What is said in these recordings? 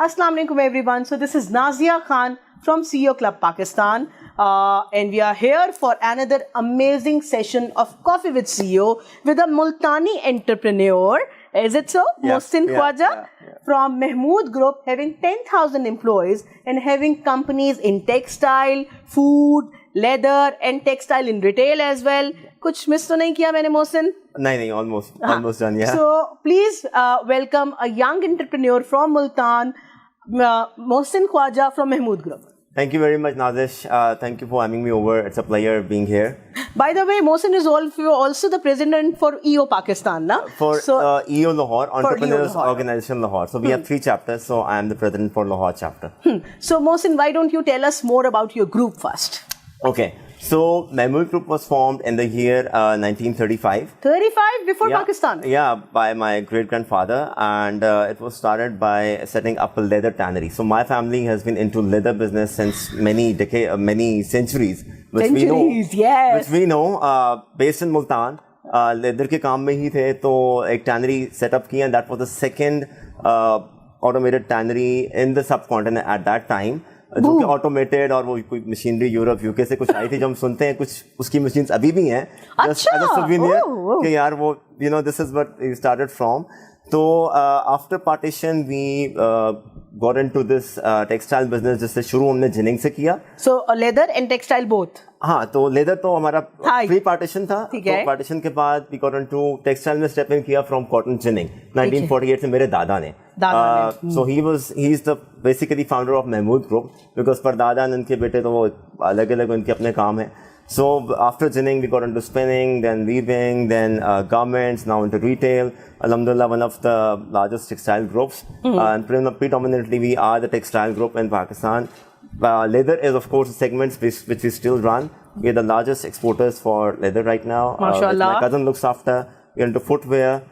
Assalamu alaikum everyone. So this is Nazia Khan from CEO Club Pakistan and we are here for another amazing session of Coffee with CEO with a Multani entrepreneur. Is it so? Mohsin Khawaja from Mahmood Group, having 10,000 employees and having companies in textile, food, leather and textile in retail as well. कुछ miss तो नहीं किया मैंने मोहसिन? नहीं, almost done, yeah. So please welcome a young entrepreneur from Multan, Mohsin Khawaja from Mahmood Group. Thank you very much, Nazish. Thank you for having me over. It's a pleasure being here. By the way, Mohsin is also the president for EO Pakistan, na? For EO Lahore, Entrepreneurs Organization Lahore. So we have 3 chapters. So I am the president for Lahore chapter. So Mohsin, why don't you tell us more about your group first? Okay. So Mahmood Group was formed in the year 1935. 35 before Pakistan? Yeah, by my great-grandfather, and it was started by setting up a leather tannery. So my family has been into leather business since many centuries. Which we know, based in Multan, leather के काम में ही थे, तो एक tannery set up किया, and that was the second automated tannery in the subcontinent at that time. जो कि automated और वो कोई मशीनरी यूरोप यूके से कुछ आई थी, जो हम सुनते हैं कुछ उसकी मशीन्स अभी भी हैं, अच्छा, कि यार वो this is what we started from. तो after partition we got into this textile business, जिससे शुरू हमने जिनिंग से किया. So leather and textile both? हाँ, तो लेदर तो हमारा प्री पार्टीशन था. तो पार्टीशन के बाद वी गॉट इनटू टेक्सटाइल में स्टेप इन किया फ्रॉम कॉटन जिनिंग 1948 से मेरे दादा ने. So he is the basically founder of Mahmood Group, because परदादा and उनके बेटे तो वो अलग-अलग उनके अपने काम हैं. So after ginning we got into spinning, then weaving, then garments, now into retail. Alhamdulillah, one of the largest textile groups, and predominantly we are the textile group in Pakistan. Leather is of course a segment which we still run. We are the largest exporters for leather right now. MashaAllah. My cousin looks after. We're into footwear.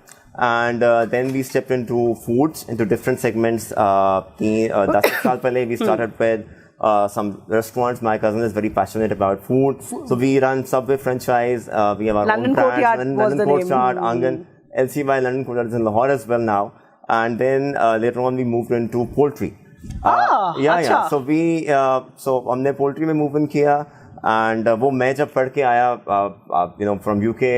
And then we stepped into foods, into different segments. 10 saal pehle we started with some restaurants. My cousin is very passionate about food. So we run Subway franchise. We have our London own brands. Courtyard London Courtyard, Angan, LCY, London Courtyard is in Lahore as well now. And then later on we moved into poultry. So we so हमने poultry में move in किया. And वो मैं जब पढ़ के आया from UK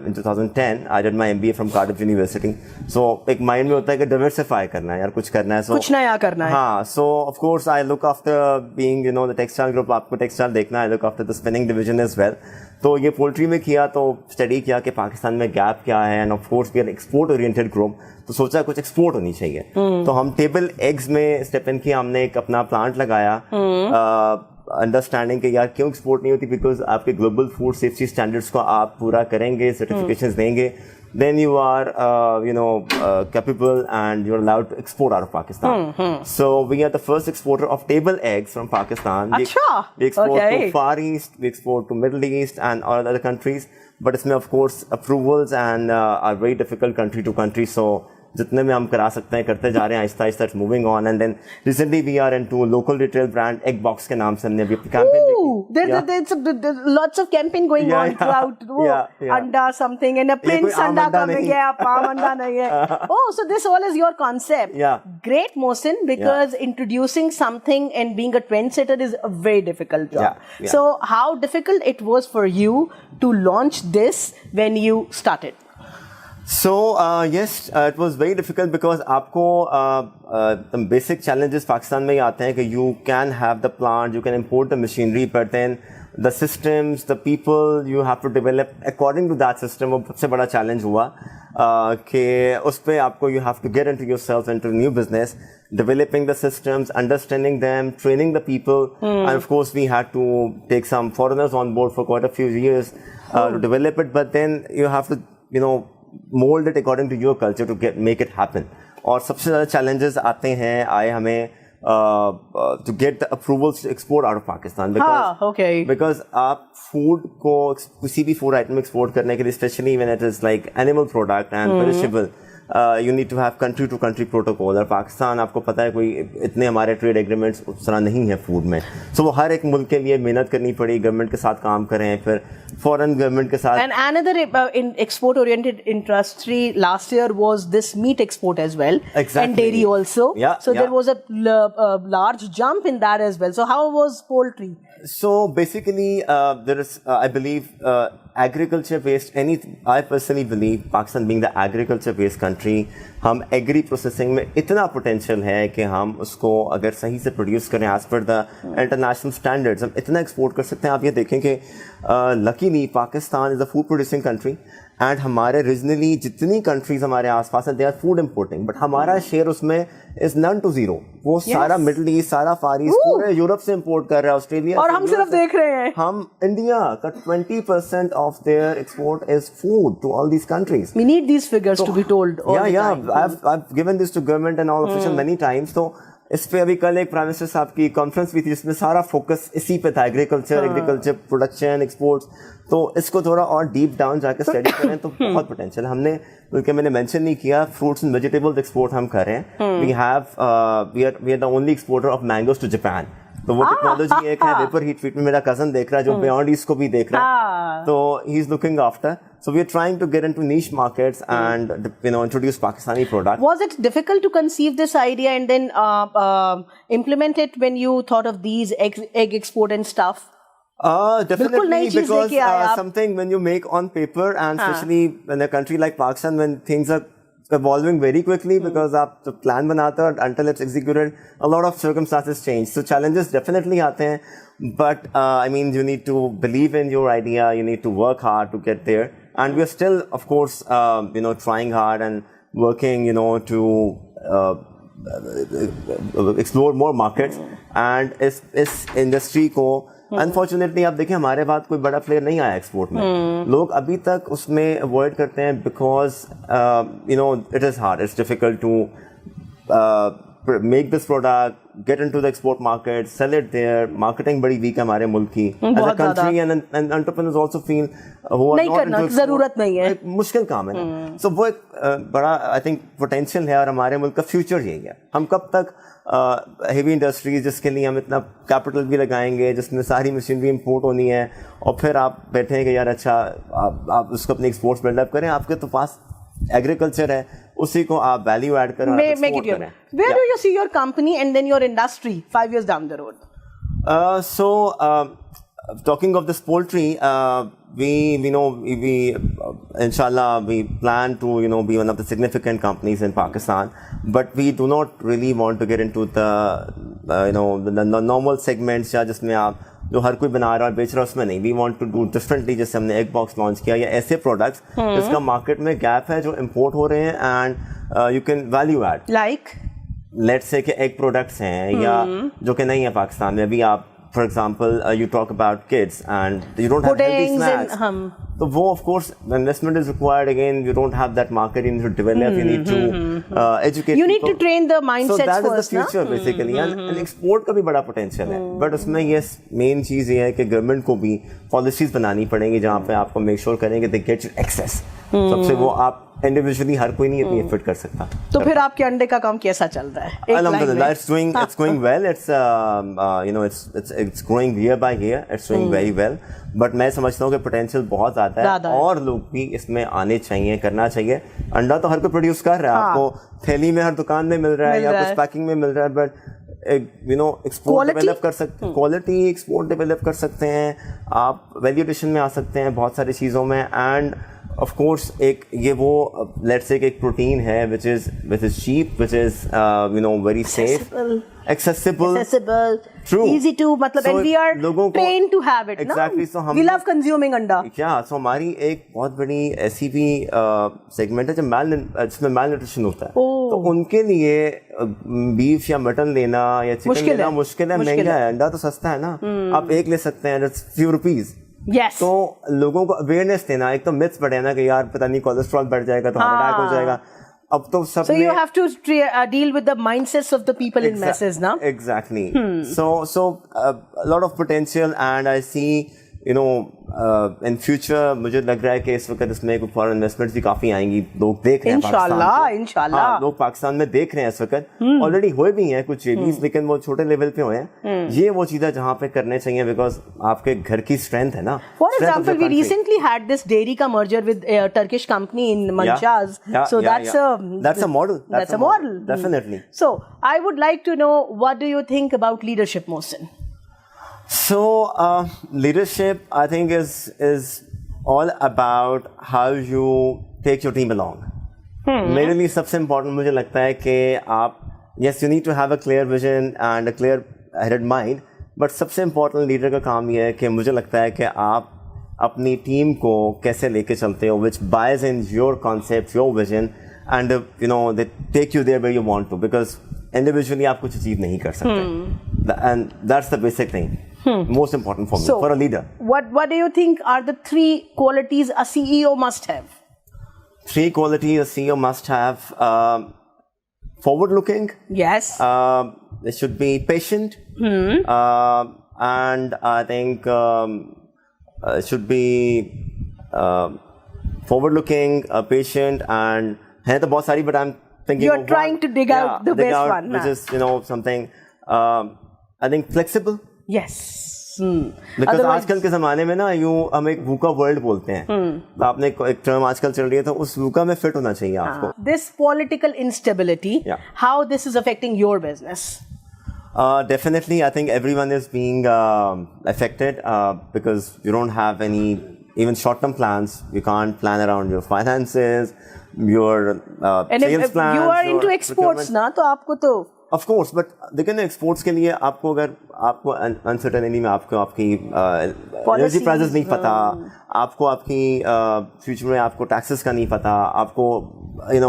in 2010, I did my MBA from Cardiff University. So एक mind में होता है कि diversify करना है यार, कुछ करना है, so कुछ नया करना है. हाँ, so of course I look after being the textile group. आपको textile देखना है, I look after the spinning division as well. तो ये poultry में किया, तो study किया कि पाकिस्तान में gap क्या है, and of course we are export oriented group. तो सोचा कुछ export होनी चाहिए. तो हम table eggs में step in किया, हमने एक अपना plant लगाया. अंडरस्टैंडिंग कि यार क्यों एक्सपोर्ट नहीं होती, बिकॉज आपके ग्लोबल फूड सेफ्टी स्टैंडर्ड्स को आप पूरा करेंगे, सर्टिफिकेशंस देंगे, then you are capable and you're allowed to export out of Pakistan. So we are the first exporter of table eggs from Pakistan. We export to Far East, we export to Middle East and all other countries, but it's of course approvals and are very difficult country to country. So जितने में हम करा सकते हैं करते जा रहे हैं, आहिस्ता आहिस्ता moving on. And then recently we are into local retail brand egg box के नाम से हमने अभी campaign there's lots of campaign going on throughout. Anda something and a prince anda ka mein gaya, palm anda nahi hai. Oh, so this all is your concept. Great, Mohsin, because introducing something and being a trendsetter is a very difficult job. So how difficult it was for you to launch this when you started? So yes, it was very difficult because आपको the basic challenges Pakistan में ही आते हैं कि you can have the plant, you can import the machinery, but then the systems, the people you have to develop according to that system. वो सबसे बड़ा challenge हुआ कि उस पे आपको you have to get into yourself into new business, developing the systems, understanding them, training the people, and of course we had to take some foreigners on board for quite a few years to develop it. But then you have to mold it according to your culture to make it happen. और सबसे ज़्यादा challenges आए हमें to get the approvals to export out of Pakistan, because आप food को किसी भी food item export करने के लिए, especially when it is like animal product and perishable, you need to have country to country protocol, और पाकिस्तान आपको पता है कोई इतने हमारे ट्रेड एग्रीमेंट्स उस तरह नहीं है फूड में, सो वो हर एक मुल्क के लिए मेहनत करनी पड़ी, गवर्नमेंट के साथ काम करें, फिर फॉरेन गवर्नमेंट के साथ. And another in export oriented industry last year was this meat export as well. Exactly. And dairy also. Yeah, so yeah. there was a large jump in that as well. So how was poultry? So basically, there is, I believe, agriculture-based. I personally believe, Pakistan being the agriculture-based country, हम agree processing में इतना potential है कि हम उसको अगर सही से प्रोड्यूस करें as per the international standards, हम इतना एक्सपोर्ट कर सकते हैं. आप ये देखें कि luckily Pakistan is a food producing country, and हमारे रीजनली जितनी कंट्रीज हमारे आसपास हैं they are food importing, but हमारा शेयर उसमें इज नन टू जीरो. वो सारा मिडल ईस्ट, सारा फार ईस्ट, पूरे यूरोप से इम्पोर्ट कर रहा है, ऑस्ट्रेलिया, और हम सिर्फ देख रहे हैं. हम इंडिया का 20% of their export is food to all these countries. We need these figures to be told all the time. I've given this to government and all officials many times. तो इस पे अभी कल एक प्राइम मिनिस्टर साहब की conference भी थी जिसमें सारा फोकस इसी पे था, एग्रीकल्चर प्रोडक्शन, एक्सपोर्ट्स. तो इसको थोड़ा और डीप डाउन जाकर स्टडी करें तो बहुत पोटेंशियल हमने, बल्कि मैंने मेंशन नहीं किया, फ्रूट्स एंड वेजिटेबल्स एक्सपोर्ट हम कर रहे हैं. We are the only exporter of mangoes to Japan. तो वो टेक्नोलॉजी एक है, वेपर हीट ट्रीटमेंट, मेरा कजन देख रहा है जो बियॉन्ड ईस्ट को भी देख रहा है, तो he is looking after. So we are trying to get into niche markets and introduce Pakistani products. Was it difficult to conceive this idea and then implement it when you thought of these egg export and stuff? Definitely, because something when you make on paper, and especially in a country like Pakistan when things are evolving very quickly, because आप जब plan बनाते हो until it's executed, a lot of circumstances change. So challenges definitely आते हैं, but I mean you need to believe in your idea, you need to work hard to get there. And we are still, of course, trying hard and working, to explore more markets. And इस industry को, unfortunately, आप देखें हमारे बाद कोई बड़ा player नहीं आया एक्सपोर्ट में. लोग अभी तक उसमें avoid करते हैं because, it is hard, it's difficult to make this product, get into the export market, sell it there. Marketing बड़ी weak है हमारे मुल्क की. As a country, and entrepreneurs also feel who are not into export, जरूरत नहीं है, मुश्किल काम है ना. So वो एक बड़ा I think potential है, और हमारे मुल्क का future यही है. हम कब तक हेवी इंडस्ट्रीज जिसके लिए हम इतना कैपिटल भी लगाएंगे, जिसमें सारी मशीनरी इंपोर्ट होनी है, और फिर आप बैठे हैं कि यार अच्छा आप उसको अपने एक्सपोर्ट्स बिल्डअप करें, आपके तो पास एग्रीकल्चर है, उसी को आप वैल्यू ऐड करें, make it your. Where do you see your company and then your industry 5 years down the road? Talking of this poultry, we inshallah we plan to be one of the significant companies in Pakistan, but we do not really want to get into the normal segments या जिसमें आप जो हर कोई बना रहा है बेच रहा है उसमें नहीं. We want to do differently. जैसे हमने एग बॉक्स लॉन्च किया, या ऐसे प्रोडक्ट्स जिसका मार्केट में गैप है, जो इंपोर्ट हो रहे हैं, and you can value add, like let's say कि एग प्रोडक्ट्स हैं या जो कि नहीं है पाकिस्तान में. अभी आप for example you talk about kids and you don't have healthy snacks, तो वो of course investment is required. Again you don't have that market, you need to develop, you need to educate, you need to train the mindset first. So that is the future basically. And export का भी बड़ा potential है, but उसमें ये main चीज ये है कि गवर्नमेंट को भी पॉलिसीज बनानी पड़ेंगी जहाँ पे आपको मेक श्योर करेंगे दे गेट यू एक्सेस. सबसे वो आप इंडिविजुअली हर कोई नहीं इतनी एफर्ट कर सकता. तो फिर आपके अंडे का काम कैसा चल रहा है? Alhamdulillah, it's going well. It's growing year by year. It's doing very well. But मैं समझता हूँ कि पोटेंशियल बहुत ज़्यादा है, और लोग भी इसमें आने चाहिए, करना चाहिए. अंडा तो हर कोई प्रोड्यूस कर रहा है, आपको थैली में हर दुकान में मिल रहा है, या कुछ पैकिंग में मिल रहा है, बट एक्सपोर्ट डेवलप कर सकते हैं, क्वालिटी एक्सपोर्ट डेवलप कर सकते हैं आप, वैल्यू एडिशन में आ सकते हैं बहुत सारी चीज़ों में. एंड ऑफ कोर्स एक ये वो लेट्स से एक प्रोटीन है which is cheap, which is very safe, accessible, true, easy to, मतलब, and we are trained to have it. Exactly. So we love consuming अंडा. So हमारी एक बहुत बड़ी ऐसी भी सेगमेंट है जिसमें माल न्यूट्रिशन होता है, तो उनके लिए बीफ या मटन लेना या चिकन लेना मुश्किल है, महंगा है. अंडा तो सस्ता है ना, आप एक ले सकते हैं, just few rupees. Yes. तो लोगों को अवेयरनेस देना. एक तो मिथ्स बढ़े ना कि यार पता नहीं कोलेस्ट्रॉल बढ़ जाएगा तो हार्ट अटैक हो जाएगा. अब तो सब So you have to deal with the mindsets of the people in masses, na? Exactly. So a lot of potential, and I see in future मुझे लग रहा है कि इस वक्त इसमें कुछ फॉरेन इन्वेस्टमेंट्स भी काफी आएंगी, लोग देख रहे हैं इंशाल्लाह लोग पाकिस्तान में देख रहे हैं इस वक्त, ऑलरेडी हुए भी हैं कुछ चीज, लेकिन वो छोटे लेवल पे हुए हैं। ये वो चीजें जहाँ पे करने चाहिए, बिकॉज आपके घर की स्ट्रेंथ है ना। For example we recently had this dairy का merger with Turkish company in मंशाज, so that's a model definitely. So I would like to know, what do you think about leadership, Mohsin? So leadership, I think, is all about how you take your team along. मेरे लिए सबसे important मुझे लगता है कि आप, yes, you need to have a clear vision and a clear headed mind, but सबसे important leader का काम ये है कि मुझे लगता है कि आप अपनी टीम को कैसे लेके चलते हो, which buys in your concept, your vision, and they take you there where you want to, because individually आप कुछ achieve नहीं कर सकते, and that's the basic thing. Most important for me, for a leader. What do you think are the 3 qualities a CEO must have? 3 qualities a CEO must have: forward looking. Yes. They should be patient. And I think should be forward looking, patient, and है तो बहुत सारी, but I'm thinking you're trying to dig out the best one, which is something I think flexible. Yes. Because आजकल के ज़माने में ना हम एक VUCA वर्ल्ड बोलते हैं, तो आपने एक टर्म आजकल चल रही है, तो उस VUCA में फिट होना चाहिए आपको. This political instability, how this is affecting your business? Definitely, I think everyone is being affected because you don't have any even short-term plans. You can't plan around your finances, your sales plans. You are into exports ना, तो आपको तो Of course, but देखिए ना, exports के लिए आपको अगर आपको अनसर्टेनिटी में आपकी एनर्जी प्राइसेस नहीं पता, आपको आपकी फ्यूचर में आपको टैक्सेस का नहीं पता, आपको you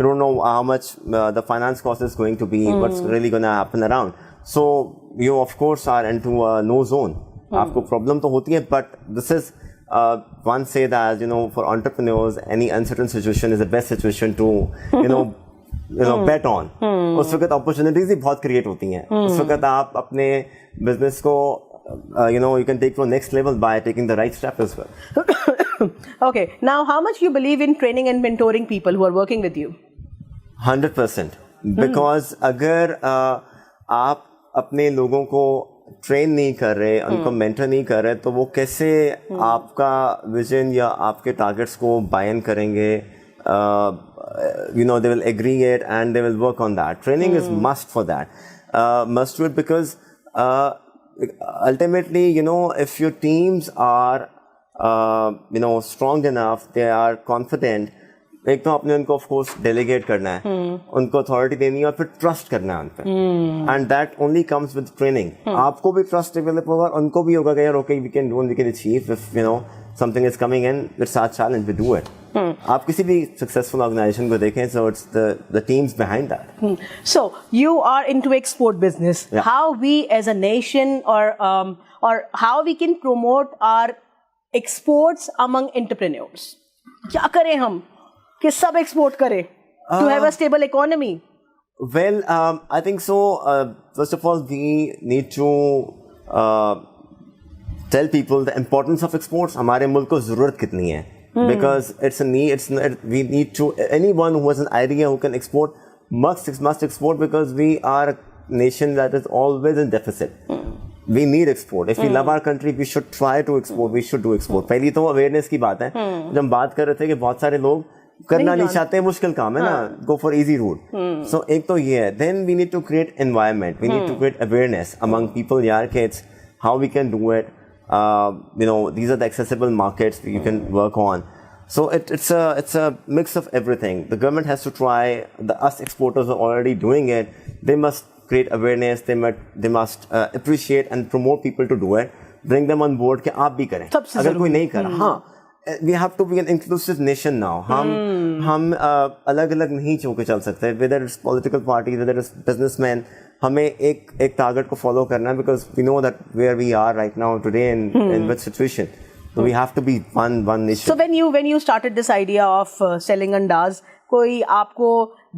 don't know how much the finance cost is going to be, what's really going to happen around. So you of course are into a no zone. आपको प्रॉब्लम तो होती है, but this is one say that for entrepreneurs any uncertain situation is the best situation to bet on. उस वक्त opportunities भी बहुत create होती हैं. उस वक्त आप अपने बिजनेस को you can take to the next level by taking the right step as well. Okay, now how much you believe in training and mentoring people who are working with you? 100%. Because अगर आप अपने लोगों को train नहीं कर रहे, उनको mentor नहीं कर रहे, तो वो कैसे आपका विजन या आपके टारगेट्स को बयान करेंगे? They will agree it and they will work on that. Training is must for that. Must do it because ultimately, if your teams are, strong enough, they are confident, एक तो आपने उनको of course delegate करना है, उनको authority देनी है और फिर ट्रस्ट करना है उन पे, and that only comes with training. आपको भी ट्रस्ट डेवलप होगा, उनको भी होगा कि यार okay we can achieve if something is coming in, it's our challenge, we do it. आप किसी भी successful organization को देखें, so it's the teams behind that. So you are into export business. Yeah. How we as a nation or how we can promote our exports among entrepreneurs? क्या करें हम कि सब export करें to have a stable economy? Well, I think so. First of all, we need to tell people the importance of exports. हमारे मुल्क को ज़रूरत कितनी है? Because it's a need. We need to. Anyone who has an idea who can export must export, because we are a nation that is always in deficit. We need export. If we love our country, we should try to export. We should do export. पहली तो awareness की बात है. जब हम बात कर रहे थे कि बहुत सारे लोग करना नहीं चाहते, मुश्किल काम है ना, go for easy route. So एक तो ये है. Then we need to create environment. We need to create awareness among people. यार कि it's how we can do it. These are the accessible markets that you can work on. So it's a mix of everything. The government has to try. Us exporters are already doing it. They must create awareness. They must appreciate and promote people to do it. Bring them on board कि आप भी करें. अगर कोई नहीं कर रहा, we have to be an inclusive nation now. हम अलग-अलग नहीं चौके चल सकते. Whether it's political parties, whether it's businessmen, हमें एक टारगेट को फॉलो करना है, because we know that where we are right now today in which situation. So we have to be one nation. So when you started this idea of selling अंडाज, कोई आपको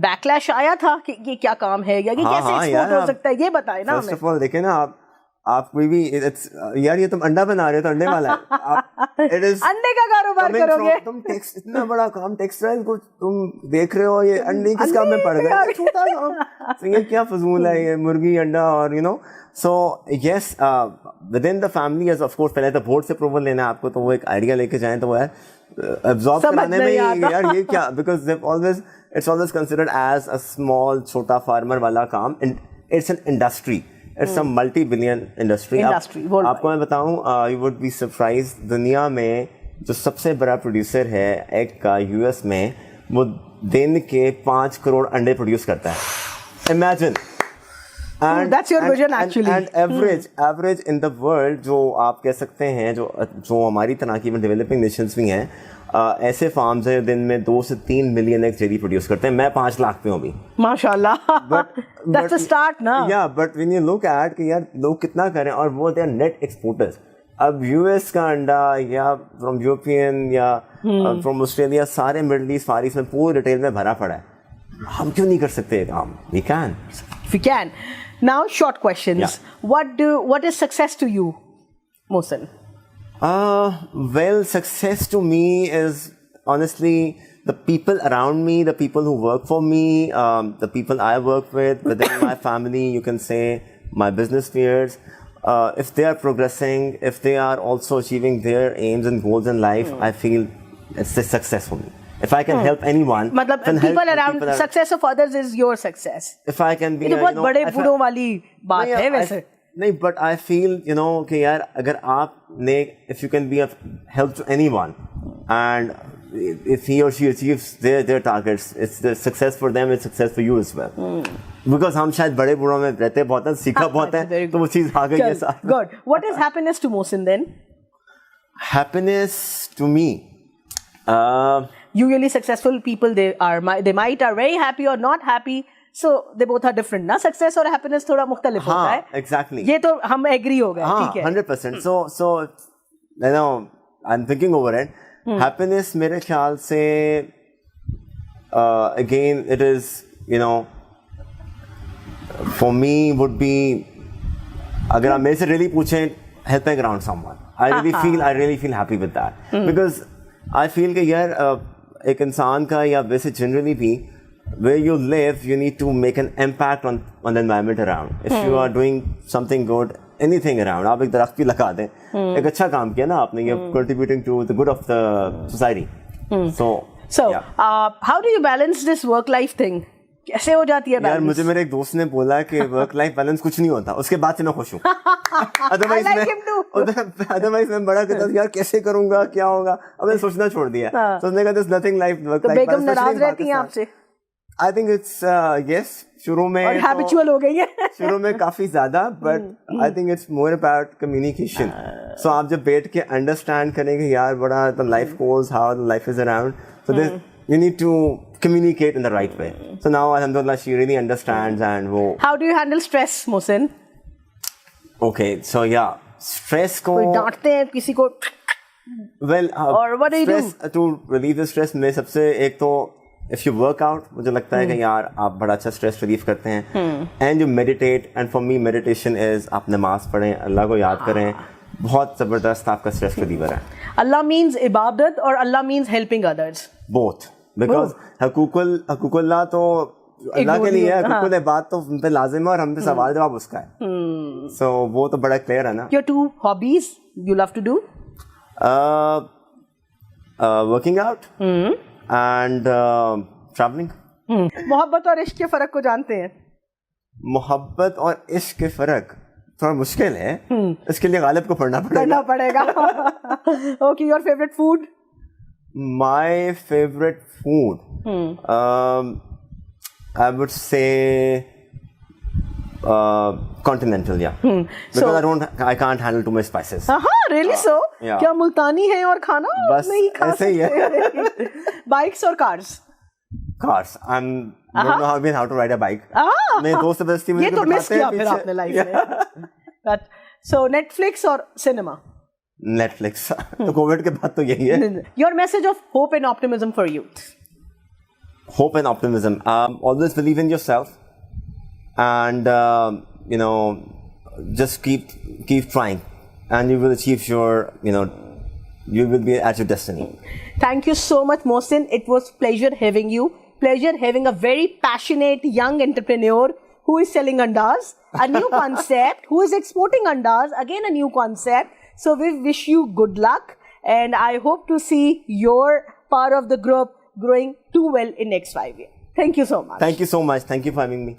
backlash आया था कि ये क्या काम है या ये कैसे एक्सपोर्ट हो सकता है? ये बताएं ना हमें. First of all, देखिए ना आप, आप कोई भी यार ये तुम अंडा बना रहे हो तो अंडे वाला है it is अंडे का कारोबार करोगे तुम इतना बड़ा काम टेक्सटाइल को तुम देख रहे हो ये अंडे किस काम में पड़ गए छोटा काम तो ये क्या फजूल है ये मुर्गी अंडा और so yes within the family as of course पहले तो बोर्ड से अप्रूवल लेना है आपको तो वो एक आइडिया लेके जाएं तो वो यार absorb कराने में यार ये क्या because it's always considered as a small छोटा farmer वाला काम and it's an industry. It's a multi-billion industry. आपको मैं बताऊं, you would be surprised, दुनिया में जो सबसे बड़ा प्रोड्यूसर है एग का यूएस में, वो दिन के 5 करोड़ अंडे प्रोड्यूस करता है. Imagine. And that's your vision actually. And average in the world जो आप कह सकते हैं जो हमारी तरह की डेवलपिंग नेशंस भी हैं, ऐसे फार्म्स हैं दिन में 2 से 3 मिलियन एग डेली प्रोड्यूस करते हैं. मैं 5 लाख पे हूँ अभी. माशाल्लाह. That's a start ना. Yeah, but when you look at कि यार लोग कितना करें और वो they are net exporters. अब यूएस का अंडा या फ्रॉम यूरोपियन या फ्रॉम ऑस्ट्रेलिया सारे मिडिल ईस्ट फार ईस्ट में पूरे रिटेल में भरा पड़ा है. हम क्यों नहीं कर सकते ये काम? We can. Now short questions. Yeah. What is success to you, Mohsin? Well, success to me is honestly the people around me, the people who work for me, the people I work with, within my family, you can say my business peers. If they are progressing, if they are also achieving their aims and goals in life, I feel it's a success for me. If I can help anyone, people around, success of others is your success. If I can be, बहुत बड़े बूढ़ों वाली बात है वैसे. नहीं, but I feel कि यार अगर आपने if you can be of help to anyone and if he or she achieves their targets, it's the success for them, it's success for you as well. Because हम शायद बड़े बूढ़ों में रहते बहुत हैं, सीखा बहुत है, तो वो चीज आ गई है साथ. Good. What is happiness to Mohsin then? Happiness to me. Usually successful people they might are very happy or not happy, so they both are different ना. Success और happiness थोड़ा मुख्तलिफ होता है. Exactly. ये तो हम agree हो गए. ठीक है. 100%. So I'm thinking over it. Happiness मेरे ख्याल से again it is for me would be अगर आप मेरे से really पूछें helping around someone, I really feel happy with that. Because I feel कि यार एक इंसान का या वैसे generally भी where you live you need to make an impact on the environment around. If you are doing something good, anything around, आप एक दरख्त भी लगा दें, एक अच्छा काम किया ना आपने, you're contributing to the good of the society. So yeah. How do you balance this work life thing? कैसे हो जाती है यार? मुझे मेरे एक दोस्त ने बोला कि वर्क लाइफ बैलेंस कुछ नहीं होता, उसके बाद से मैं खुश हूँ. अदरवाइज मैं बड़ा कहता यार कैसे करूंगा, क्या होगा. अब मैंने सोचना छोड़ दिया. सोचने का there's nothing like work life. बेगम नाराज रहती हैं आपसे? I think it's yes. शुरू में और habitual हो गई है. शुरू में काफी ज्यादा, but I think it's more about communication. So आप जब बैठ के understand करेंगे यार बड़ा the life goes, how the life is around. So you need to communicate in the right way. So now alhamdulillah she really understands and wo. How do you handle stress, Mohsin? Okay, so yeah, stress को कोई डांटते हैं किसी को? Well, or what do you do to relieve the stress? में सबसे एक तो if you work out, मुझे लगता है कि यार आप बड़ा अच्छा stress relief करते हैं. And you meditate, and for me meditation is आप नमाज पढ़ें, अल्लाह को याद करें, बहुत जबरदस्त आपका stress reliever है. Allah means ibadat or Allah means helping others? Both. Because हकूकुल्लाह तो अल्लाह के लिए है, हकूकुल इबाद तो हम पे लाजिम है और हम पे सवाल जवाब उसका है. So वो तो बड़ा क्लियर है ना. Your 2 hobbies you love to do? Working out and traveling. मोहब्बत और इश्क के फर्क को जानते हैं? मोहब्बत और इश्क के फर्क थोड़ा मुश्किल है. इसके लिए गालिब को पढ़ना पड़ेगा. Okay, your favorite food? My favorite food, I would say continental, yeah. Because I can't handle too much spices. Really so? Yeah. क्या मुल्तानी है और खाना बस नहीं खा ऐसे ही है. Bikes और cars? Cars. I don't know how to ride a bike. मेरे दोस्त बस्ती में ये तो मिस किया फिर आपने लाइफ में. So Netflix और cinema? Netflix. तो कोविड के बाद तो यही है. Your message of hope and optimism for youth? Hope and optimism. Always believe in yourself, and just keep keep trying, and you will achieve your, you will be at your destiny. Thank you so much, Mohsin. It was pleasure having you. Pleasure having a very passionate young entrepreneur who is selling andas, a new concept, who is exporting andas, again a new concept. So we wish you good luck, and I hope to see your part of the group growing too well in next 5 years. Thank you so much. Thank you so much. Thank you for having me.